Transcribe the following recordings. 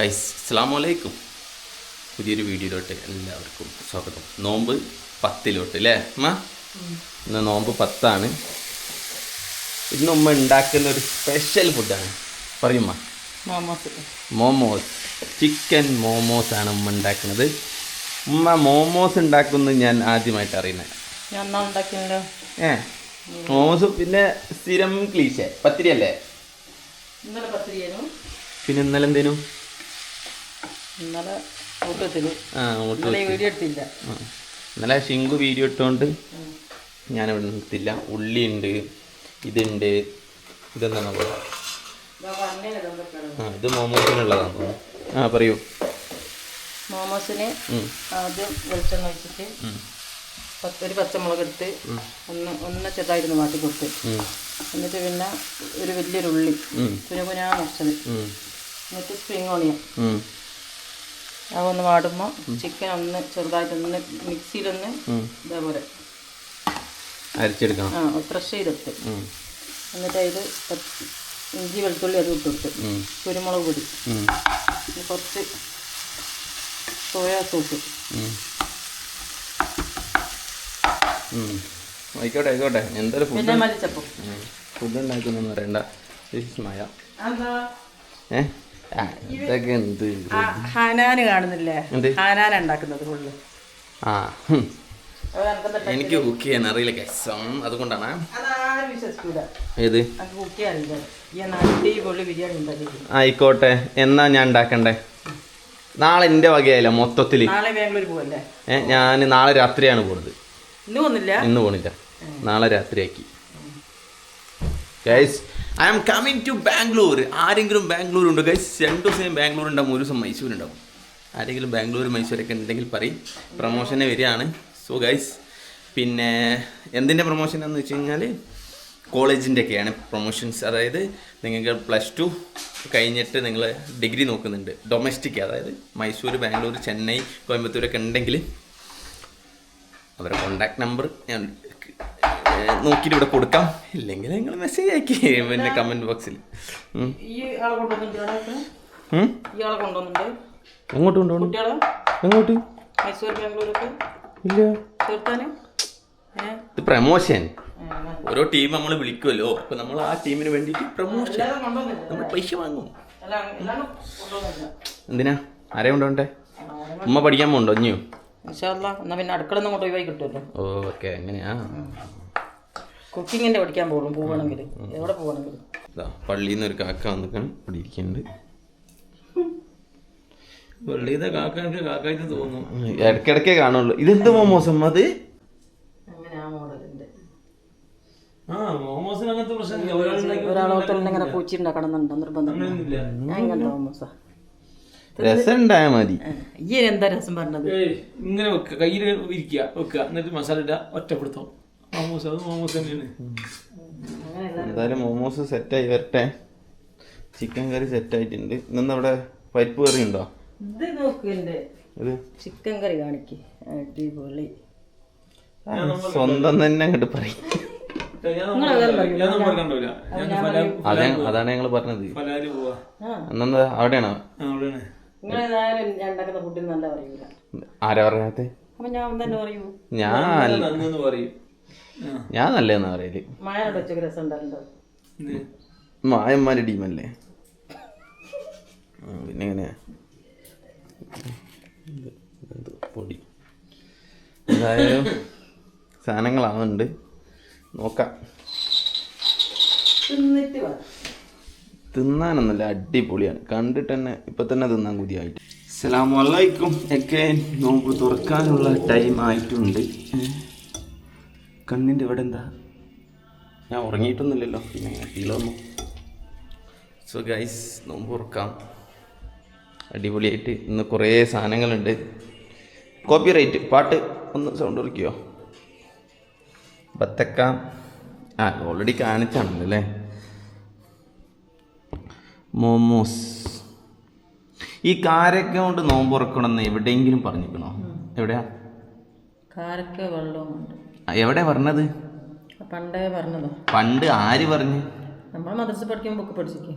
അസ്സലാമു അലൈക്കും. പുതിയൊരു വീഡിയോയിലോട്ട് എല്ലാവർക്കും സ്വാഗതം. നോമ്പ് 10 അല്ലേ അമ്മ? ഇന്ന് നോമ്പ് 10. ഇന്ന് ഉമ്മ ഉണ്ടാക്കുന്ന ഒരു സ്പെഷ്യൽ ഫുഡാണ്. പറയുമ്മ. മോമോസ്. ചിക്കൻ മോമോസ് ആണ് ഉമ്മ ഉണ്ടാക്കുന്നത്. ഉമ്മ മോമോസ് ഉണ്ടാക്കുന്നത് ഞാൻ ആദ്യമായിട്ട് അറിയുന്നത്. മോമോസ് പിന്നെ സ്ഥിരം ക്ലീശേ പത്തിരി അല്ലേ? പിന്നെ ഇന്നലെ എന്തേനും ഇന്നലെ ഷിങ്കു വീഡിയോ ഇട്ടുകൊണ്ട് ഞാനിവിടെ നിർത്തില്ല. ഉള്ളി ഉണ്ട്, ഇതുണ്ട്, ഇതെന്താണ് ഇത് മോമോസിനുള്ളതാണ് തോന്നുന്നു. പറയൂ. മോമോസിന് ആദ്യം വെളിച്ചെണ്ണ ഒഴിച്ചിട്ട് ഒരു പച്ചമുളക് എടുത്ത് ഒന്ന് ചെറുതായിരുന്നു മാറ്റി കൊടുത്ത്, എന്നിട്ട് പിന്നെ ഒരു വലിയൊരു ഉള്ളി കുനുകുനാ മുറിച്ചത്, എന്നിട്ട് സ്പ്രിങ് ഓണിയൻ അതൊന്ന് വാടുമ്പോൾ ചിക്കൻ ഒന്ന് ചെറുതായിട്ടൊന്ന് മിക്സിയിലൊന്ന് ഇതേപോലെ അരച്ചെടുക്കണം. ക്രഷ് ചെയ്തെടുത്ത്, എന്നിട്ട് അതിൽ ഇഞ്ചി വെളുത്തുള്ളി അത് ഇട്ടെടുത്ത്, കുരുമുളക് പൊടി, കുറച്ച് സോയാ സോസ്. ആയിക്കോട്ടെ ആയിക്കോട്ടെ. എന്തായാലും പിന്നെ മല്ലിച്ചപ്പം. ഫുഡ് ഉണ്ടാക്കുന്നൊന്നും അറിയണ്ട. മഴ ഇതൊക്കെ എന്ത് ഹാനാന് കാണുന്നില്ലേ? ഹാനാൻ ഉണ്ടാക്കുന്നത് ഫുള്ള്. എനിക്ക് കുക്ക് ചെയ്യാൻ അറിയില്ല കേസം, അതുകൊണ്ടാണ്. ഏത് ആയിക്കോട്ടെ. എന്നാ ഞാൻ ഉണ്ടാക്കണ്ടേ? നാളെ എൻ്റെ വകയായില്ല മൊത്തത്തിൽ. ഞാൻ നാളെ രാത്രിയാണ് പോകുന്നത്. ഇന്ന് പോണില്ല, നാളെ രാത്രിയാക്കി. Guys, I am coming to Bangalore. ആരെങ്കിലും ബാംഗ്ലൂർ ഉണ്ടോ ഗൈസ്? 2 ദിവസം ബാംഗ്ലൂർ ഉണ്ടാവും, 1 ദിവസം മൈസൂർ ഉണ്ടാവും. ആരെങ്കിലും ബാംഗ്ലൂർ മൈസൂരൊക്കെ ഉണ്ടെങ്കിൽ പറയും. പ്രൊമോഷന് വരികയാണ്. സോ ഗൈസ്, പിന്നെ എന്തിൻ്റെ പ്രൊമോഷൻ എന്ന് വെച്ച് കഴിഞ്ഞാൽ കോളേജിൻ്റെ ഒക്കെയാണ് പ്രൊമോഷൻസ്. അതായത് നിങ്ങൾക്ക് +2 കഴിഞ്ഞിട്ട് നിങ്ങൾ ഡിഗ്രി നോക്കുന്നുണ്ട്, ഡൊമസ്റ്റിക്, അതായത് മൈസൂർ, ബാംഗ്ലൂർ, ചെന്നൈ, കോയമ്പത്തൂരൊക്കെ ഉണ്ടെങ്കിൽ അവരുടെ കോണ്ടാക്ട് നമ്പർ ഞാൻ നോക്കിയിട്ട് ഇവിടെ കൊടുക്കാം. ഇല്ലെങ്കിൽ നിങ്ങൾ മെസ്സേജ് അയക്കി പിന്നെ കമൻറ്റ് ബോക്സിൽ. എങ്ങോട്ട് കൊണ്ടുപോകണം? എങ്ങോട്ട്? ഇല്ല, ഇത് പ്രമോഷൻ. ഓരോ ടീം നമ്മൾ വിളിക്കുമല്ലോ, അപ്പൊ നമ്മൾ ആ ടീമിന് വേണ്ടിയിട്ട് പ്രമോഷൻ നമ്മൾ പൈസ വാങ്ങും. എന്തിനാ? ആരെ കൊണ്ടോണ്ടേ? ഉമ്മ പഠിക്കാൻ പോകണ്ടോ ഇനിയോ? പിന്നെ അടുക്കള കൊണ്ട് ഒഴിവായി കിട്ടുമല്ലോ. ഓക്കെ, അങ്ങനെയാ. കുക്കിങ്ങിന്റെ പഠിക്കാൻ പോകണമെങ്കിൽ എവിടെ പോകണമെങ്കിലും. പള്ളിയിൽ നിന്ന് ഒരു കാക്ക വന്നിട്ടാണ് ഇവിടെ ഇരിക്കുന്നുണ്ട്. പള്ളിയിലെ കാക്കായിട്ട് തോന്നുന്നു, ഇടയ്ക്കിടയ്ക്കേ കാണുള്ളൂ. ഇതെന്ത് മോമോസം? അത് ഒരാളോട്ടങ്ങനെ പൂച്ചിണ്ടാക്കണമെന്നുണ്ടോ നിർബന്ധം? രസം ഉണ്ടായാൽ മതി. ഈ എന്താ രസം പറഞ്ഞത്? ഇങ്ങനെ വെക്കുക, കയ്യിൽ ഇരിക്കുക, വെക്കുക, എന്നിട്ട് മസാല ഇടുക, ഒറ്റപ്പെടുത്താം. മോമോസ്, അത് മോമോസ് തന്നെയാണ്. എന്തായാലും മോമോസ് സെറ്റായി വരട്ടെ. ചിക്കൻ കറി സെറ്റായിട്ടുണ്ട്. ഇന്നെന്താ അവിടെ പരിപ്പ് കറി ഉണ്ടോ? ഇത് നോക്കിണ്ട് ചിക്കൻ കറി കാണിക്ക്. അടിപൊളി. സ്വന്തം തന്നെ അങ്ങോട്ട് പറയും. അതാണ് ഞങ്ങൾ പറഞ്ഞത്. അന്നെന്താ അവിടെയാണോ? ആരാ പറയാത്ത? ഞാൻ നല്ലതെന്നാ പറയല്. മായന്മാരുടെ ടീമല്ലേ. പിന്നെ എങ്ങനെയാ പൊടി? എന്തായാലും സാധനങ്ങളാവുന്നുണ്ട്, നോക്കാം. തിന്നാനൊന്നുമില്ല, അടിപൊളിയാണ്. കണ്ടിട്ട് തന്നെ ഇപ്പം തന്നെ തിന്നാൻ കുതിയായിട്ട്. അസ്സലാമു അലൈക്കും. ഒക്കെ നോമ്പ് തുറക്കാനുള്ള ടൈം ആയിട്ടുണ്ട്. കണ്ണിൻ്റെ ഇവിടെ എന്താ? ഞാൻ ഉറങ്ങിയിട്ടൊന്നുമില്ലല്ലോ, പിന്നെ ഫീലൊന്നും. സോ ഗൈസ്, നോമ്പ് തുറക്കാം. അടിപൊളിയായിട്ട് ഇന്ന് കുറേ സാധനങ്ങളുണ്ട്. കോപ്പിറൈറ്റ് പാട്ട് ഒന്ന് സൗണ്ട് കുറയ്ക്കുമോ? ബത്തക്ക ഓൾറെഡി കാണിച്ചാണല്ലോ അല്ലേ. മോമോസ്. ഈ കാരക്ക കൊണ്ട് നോമ്പ് തുറക്കണമെന്ന് എവിടെയെങ്കിലും പറഞ്ഞിരിക്കണോ? എവിടെയാ എവിടെ പറഞ്ഞത്? പണ്ട് ആര് പറഞ്ഞു? നമ്മൾ മദ്രസ പഠിക്കുമ്പോൾ ബുക്ക് പഠിച്ചിരിക്കും.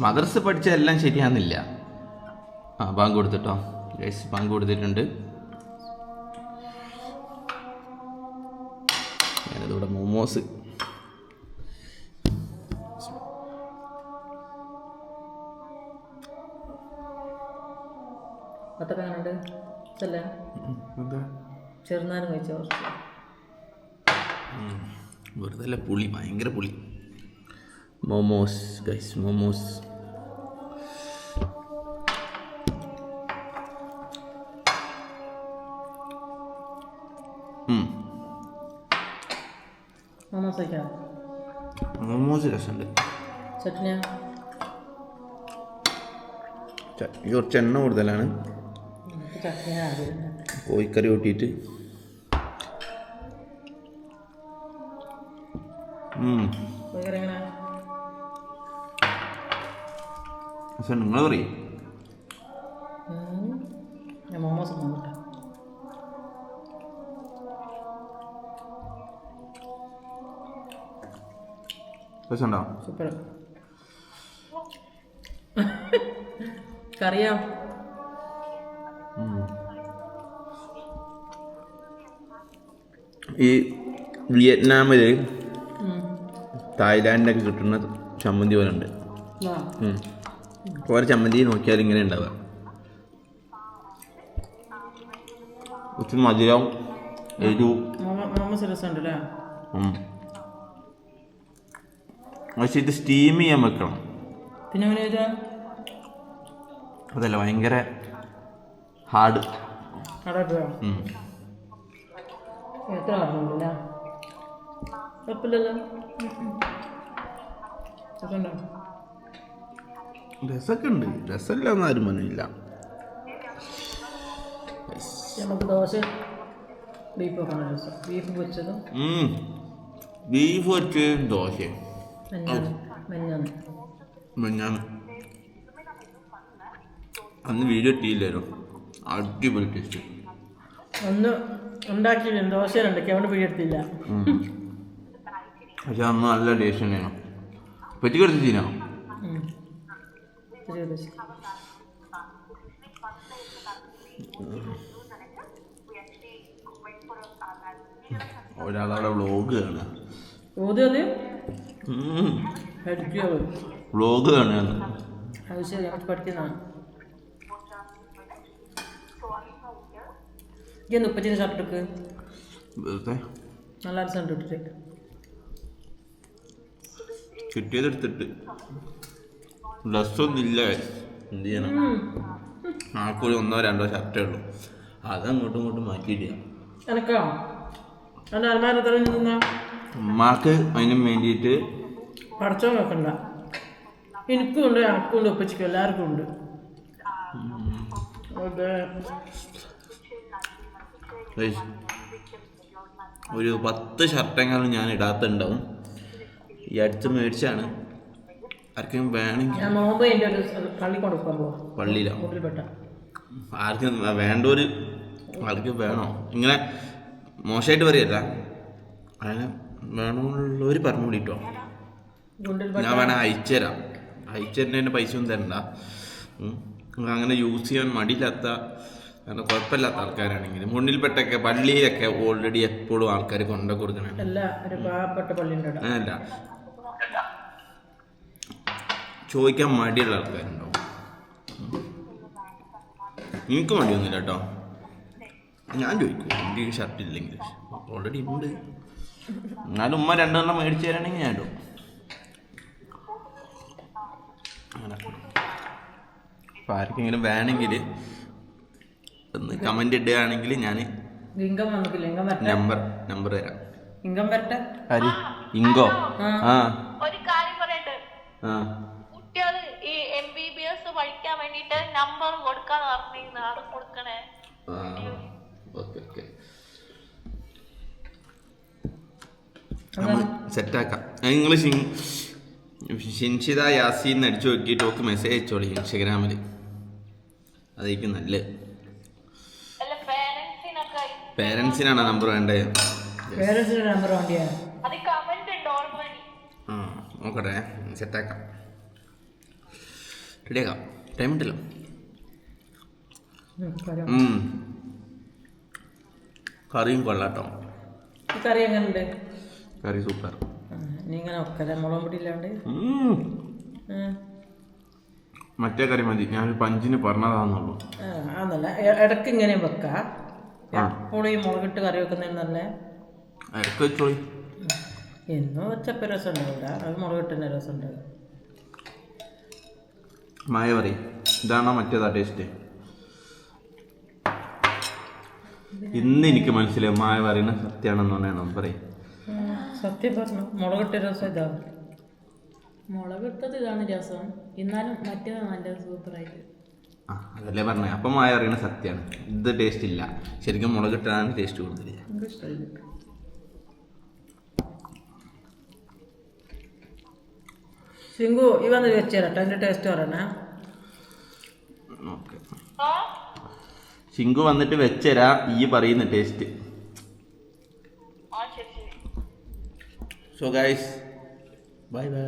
മദ്രസ പഠിച്ചതെല്ലാം ശരിയാകുന്നില്ല. ബാങ്ക് കൊടുത്തിട്ടോ ഗൈസ്, ബാങ്ക് കൊടുത്തിട്ടുണ്ട്. ഞാനിതിവിടെ മോമോസ് അതൊക്കെ കണ്ട് ഇതല്ലേ ചെറുനാരം കഴിച്ചോ വെറുതെ അല്ല, പുളി, ഭയങ്കര പുളി. മോമോസ് ഗൈസ്, മോമോസ്. മോമോസ് കഴിക്കാം. മോമോസ് രസമുണ്ട്. ചട്നിയാ ചട്നി കുറച്ച് എണ്ണ കൂടുതലാണ്. ചട്നിയാ കോഴിക്കറി കൂട്ടിയിട്ട് നിങ്ങൾ പറയും. ഞാൻ മോമോസ് നോക്കട്ടെ. രസമുണ്ടോ? സൂപ്പർ. കറിയാ ഈ വിയറ്റ്നാമിൽ തായ്ലാൻഡിലൊക്കെ കിട്ടുന്ന ചമ്മന്തി പോലെ ഉണ്ട്. ഓരോ ചമ്മന്തി നോക്കിയാൽ ഇങ്ങനെ ഉണ്ടാവുക. ഒത്തിരി മധുരം, എരിവ്. മോമോസ് രസമുണ്ടല്ലേ? പക്ഷെ ഇത് സ്റ്റീം ചെയ്യാൻ വെക്കണം. പിന്നെ അതല്ല, ഭയങ്കര ഹാർഡ്. എത്ര ആളുണ്ടല്ലേ? കുഴപ്പമില്ലല്ലോ. രസമൊക്കെ ഉണ്ട്, രസമില്ല എന്നാരും പറഞ്ഞില്ല. നമുക്ക് ദോശ ബീഫ് വെക്കണം. രസം ബീഫ് പൊരിച്ചതും ബീഫ് പൊരിച്ചതും ദോശയും മെഞ്ഞാന്ന് അന്ന് വീഡിയോ ഇട്ടില്ലായിരുന്നു. അടിപൊളി ടേസ്റ്റ്. ഒന്ന് ഉണ്ടാക്കിയില്ല, ദോശയിലുണ്ട്, അവിടെ പിടിയെടുത്തില്ല. പക്ഷെ അന്ന് നല്ല ടേസ്റ്റ് തന്നെയാണ്. പറ്റി കിടത്തിനോ? ഒരാളവിടെ വ്ലോഗ് കാണുക. വ്ലോഗ് കാണുകയാണ്. അത് ശരി, നമുക്ക് പഠിക്കുന്നതാണ്. ഇന്ന് ഉപ്പച്ചിൻ്റെ ഷർട്ട് എടുക്ക്. നല്ല രസമുണ്ട് ഇട്ടിട്ട്. കിട്ടിയതെടുത്തിട്ട് ഡ്രസ്സൊന്നും ഇല്ല. എന്ത് ചെയ്യണം? ആൾക്കൊരു 1-2 ഷർട്ടേ ഉള്ളൂ. അതങ്ങോട്ടും ഇങ്ങോട്ടും മാറ്റിയിട്ടില്ല. എനക്കോ എൻ്റെ അലമാര തെളിഞ്ഞ് നിന്നാ ഉമ്മാക്ക് അതിനും വേണ്ടിയിട്ട് പഠിച്ചോ നോക്കണ്ട. എനിക്കും ഉണ്ട്, എനക്കും ഉണ്ട്, ഉപ്പച്ചിക്കും എല്ലാവർക്കും ഉണ്ട്. ഒരു 10 ഷർട്ടെങ്കിലും ഞാൻ ഇടാത്തുണ്ടാവും. ഈ അടുത്ത് മേടിച്ചാണ്. ആർക്കും വേണമെങ്കിൽ പള്ളിയിലോ ആർക്കും വേണ്ടൊരു ആർക്കും വേണോ ഇങ്ങനെ മോശമായിട്ട് പറയല്ല, അങ്ങനെ വേണമെന്നുള്ളവർ പറഞ്ഞു കൂടിട്ടോ. ഞാൻ വേണേൽ അയച്ചുതരാം. അയച്ചുതരുന്നതിൻ്റെ പൈസ ഒന്നും തരണ്ട. അങ്ങനെ യൂസ് ചെയ്യാൻ മടിയില്ലാത്ത, അങ്ങനെ കുഴപ്പമില്ലാത്ത ആൾക്കാരാണെങ്കിൽ മുന്നിൽപ്പെട്ടൊക്കെ പള്ളിയിലൊക്കെ ഓൾറെഡി എപ്പോഴും ആൾക്കാർ കൊണ്ടു കൊടുക്കണം. അങ്ങനല്ല, ചോദിക്കാൻ മടിയുള്ള ആൾക്കാരുണ്ടാവും. എനിക്ക് മടിയൊന്നുമില്ല കേട്ടോ, ഞാൻ ചോദിക്കും. എനിക്ക് ഷർട്ട് ഇല്ലെങ്കിൽ ഓൾറെഡി ഉണ്ട്. എന്നാലും ഉമ്മ 2 മേടിച്ചു തരാണെങ്കിൽ ഞാൻ ഇടും. അങ്ങനെ അപ്പോൾ ആർക്കെങ്കിലും വേണമെങ്കിൽ ഒന്ന് കമന്റ് ഇടുകയാണെങ്കിൽ ഞാൻ നമ്പർ തരാം. ഇങ്കോ ഒരു കാര്യം പറയട്ടെ, കുട്ടികള് ഈ MBBS പഠിക്കാൻ വേണ്ടിട്ട് നമ്പർ കൊടുക്കാന്ന് പറഞ്ഞിരുന്നു, അത് കൊടുക്കണേ. നമ്മൾ സെറ്റാക്കാം. നിങ്ങൾ ഷിൻഷിത യാസീൻ അടിച്ചു നോക്കിയിട്ട് ഒക്കെ മെസ്സേജ് അയച്ചോളി ഇൻസ്റ്റഗ്രാമിൽ. അതായിരിക്കും നല്ലത്. പേരൻസിനാണ് നമ്പർ വേണ്ടത്. ആ നോക്കട്ടെ, സെറ്റാക്കാം, റെഡിയാക്കാം. ടൈം ഉണ്ടല്ലോ. കറിയും കൊള്ളാട്ടോ. ഈ കറി എങ്ങനെയുണ്ട്? കറി സൂപ്പർ. നീ ഇങ്ങനെ വെക്കല്ലേ മുളക് പൊടി ഇല്ലാണ്ട്? മറ്റേ കറി മതി, ഞാൻ പഞ്ചിന് പറഞ്ഞതാന്നുള്ളൂ. ആന്നല്ല, ഇടയ്ക്ക് ഇങ്ങനെ വെക്കാം. എപ്പോഴും ഈ മുളകിട്ട് കറി വെക്കുന്നതിന് നല്ല ഇടയ്ക്ക് വെച്ചോളി. എന്നും വെച്ചപ്പോൾ രസം ഉണ്ടാവില്ല, അത് മുളകിട്ടിൻ്റെ രസം ഉണ്ടാവും. മായ പറയും, ഇതാണോ മറ്റേതാ ടേസ്റ്റ്? ഇന്ന് എനിക്ക് മനസ്സിലായി മായ പറയുന്ന സത്യമാണെന്ന് പറയണം. പറയും സത്യം പറഞ്ഞു, മുളകിട്ട രസം ഇതാവും. മുളകിട്ടത് ഇതാണ് രസം, എന്നാലും മറ്റേത് നല്ല സൂപ്പറായിട്ട്. ആ അതല്ലേ പറഞ്ഞേ. അപ്പം മായ പറയുന്ന സത്യമാണ്, ഇത് ടേസ്റ്റ് ഇല്ല. ശരിക്കും മുളകിട്ടാണ് ടേസ്റ്റ് കൂടുതൽ. സിംഗു ഈ വന്ന് വെച്ച് തരട്ടെ, അതിൻ്റെ ടേസ്റ്റ് പറയണേ. ഓക്കെ, ശിങ്കു വന്നിട്ട് വെച്ചരാ ഈ പറയുന്ന taste. So guys, bye bye.